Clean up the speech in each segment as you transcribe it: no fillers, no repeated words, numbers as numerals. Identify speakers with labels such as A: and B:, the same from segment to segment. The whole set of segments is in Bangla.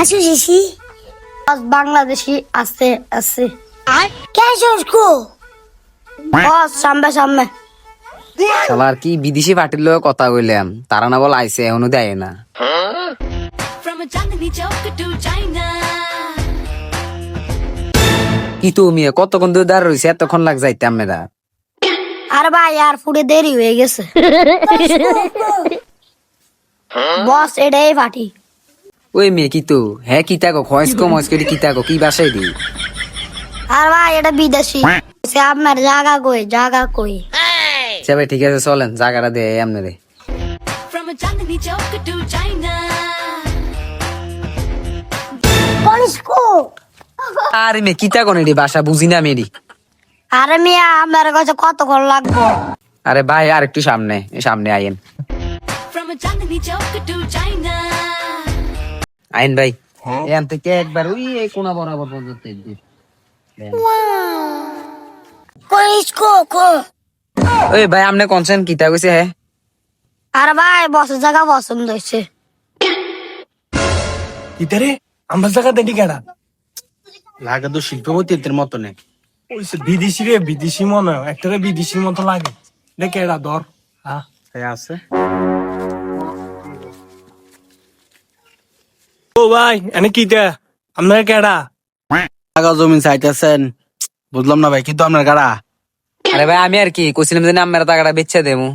A: আসো শিশি বাংলাদেশি আছে আছে कैसे उसको बस सामने सामने
B: শালার কি বিদেশি পার্টির লগে কথা কইলাম, তারা না বল আইছে এখনো দেয় না। কি তুমি কতক্ষণ ধরে দাঁড় রয়েছে, এতক্ষণ লাগ যাইতে আমরা।
A: अरे भाई यार पूरे देरी হয়ে গেছে বস এটাই পার্টি
B: ওই মেয়ে কি তো হ্যাঁ কি তাকো খয়েস কম করে কি তাকো কি বাসায় দি।
A: আর ভাই এটা বিদেশি সে আপনার জায়গা কই
B: আচ্ছা ভাই ঠিক আছে চলেন জায়গাটা দিয়ে আপনারে। আরে মেয়ে কি তাকো নেই বাসা বুঝি না মেরি।
A: আরে মিয়া আমার কাছে কতক্ষণ লাগবে
B: আরে ভাই আর একটু সামনে সামনে আইন আইন ভাই এখান থেকে একবার ওই এই কোনা বরাবর পর্যন্ত ওই ভাই আপনি কনসেন কিতা কইছে হ্যাঁ।
A: আরে ভাই বসের জায়গা পছন্দ হয়েছে
C: ইতারে আমরা জায়গা দেনি কেডা
D: লাগে তো শিল্পপতির মতো নেই।
C: ওই বিদেশি রে বিদেশি মনে হয় একটা বিদেশির মতো লাগে দেখে এরা ধর হ্যাঁ
D: আছে
C: ও ভাই এনে কি দে আপনার কেডা
D: টাকা জমি চাইতেছেন বুঝলাম না ভাই কিন্তু আপনার গাড়া।
B: আরে ভাই আমি আর কি কইছিলাম যে আমার টাকাটা বেচে দেবো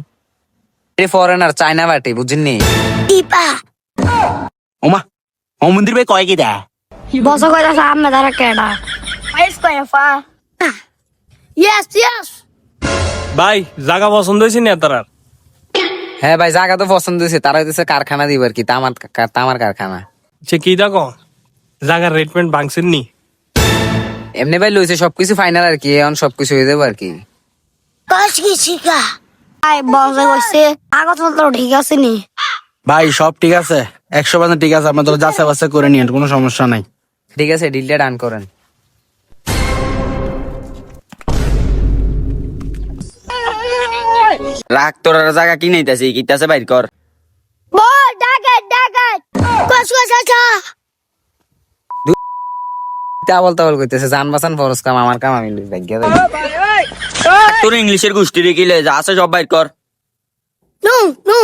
B: ফরেনার চায়না বাটি বুঝিনি।
A: টিপা
D: ওমা ও মন্দির ভাই কয় কি দেয়
A: বস কইতা সামনে দাঁড়া কেডা আইস কই ফা ইয়েস ইয়েস
C: ভাই জায়গা পছন্দ হয়েছে না তার
B: হ্যাঁ ভাই জায়গা তো পছন্দ হয়েছে, তারা হইতেছে কারখানা দিব আর কি, তামার কারখানা।
C: সে কি দেখো জায়গার রেটমেন্ট ভাঙছেন নি
B: এমনি ভাই লইছে সবকিছু ফাইনাল আর কি, এখন সবকিছু হয়ে যাবো আর কি।
A: কাজ কি শিখা আই বস কইছে কাগজপত্র ঠিক আছে নি
D: ভাই সব ঠিক আছে 100% ঠিক আছে, আপনাদের যাচাই বাছাই করে নিন কোনো সমস্যা নাই।
B: ঠিক আছে ডিলটা ডান করেন।
D: রাখ তোর জায়গা কি নাইতাছি কিতাছে বাইর কর।
A: বল ডাকাত কস আচ্ছা
B: তাবল তাবল কইতেছে জান বাঁচান ফরজ কাম, আমার কাম আমি ভাগ্য দেব।
D: তোর ইংলিশের গোষ্ঠী রে কিলে যা আছে সব বাইর কর।
A: No no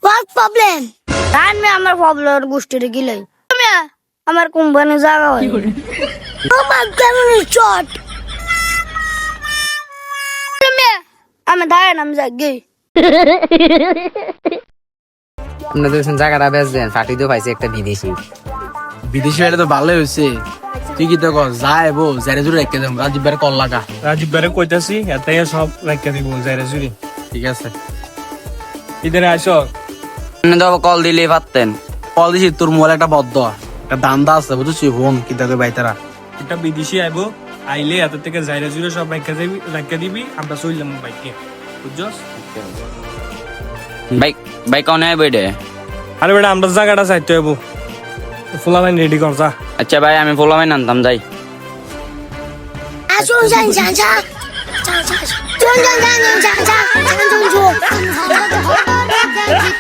A: What problem? রান মে আমার প্রবলেম গোষ্ঠীর গিলে আমার কোম্পানি জায়গা হয় আমার কেমন শট আমি দাঁড়ান আমি যাই
B: আপনাদের জায়গাটা বেচ দেন, ফাটি দিয়ে পাইছে একটা বিদেশি।
D: বিদেশি বাইরে তো ভালোই হয়েছে তুই কি তো কর যাইবো যারে জুড়ে রেখে দেব রাজীব বাইরে কল লাগা।
C: রাজীব বারে কইতাছি এটাই সব রেখে দিব যাইরা জুরি
D: ঠিক আছে
C: ইদারে আসো
D: কল দিলে পারতেন কল দিছি তোর মোবাইল একটা বদ্ধ একটা দান্দা আছে বুঝছি ফোন কি তাকে বাইতারা
C: একটা বিদেশি আইবো আইলে এত থেকে যাইরা জুরে সব রেখে দিবি আমরা চললাম বাইকে বুঝছস
D: বাইক বাইক অন আইবো রে।
C: আরে বেটা আমরা জায়গাটা চাইতে হইব ফুলা লাইন রেডি কর যা।
D: আচ্ছা ভাই আমি ফোলামাই নামতাম যাই।
A: আসুন যান যান যান যান যান যান যান যান যান যান যান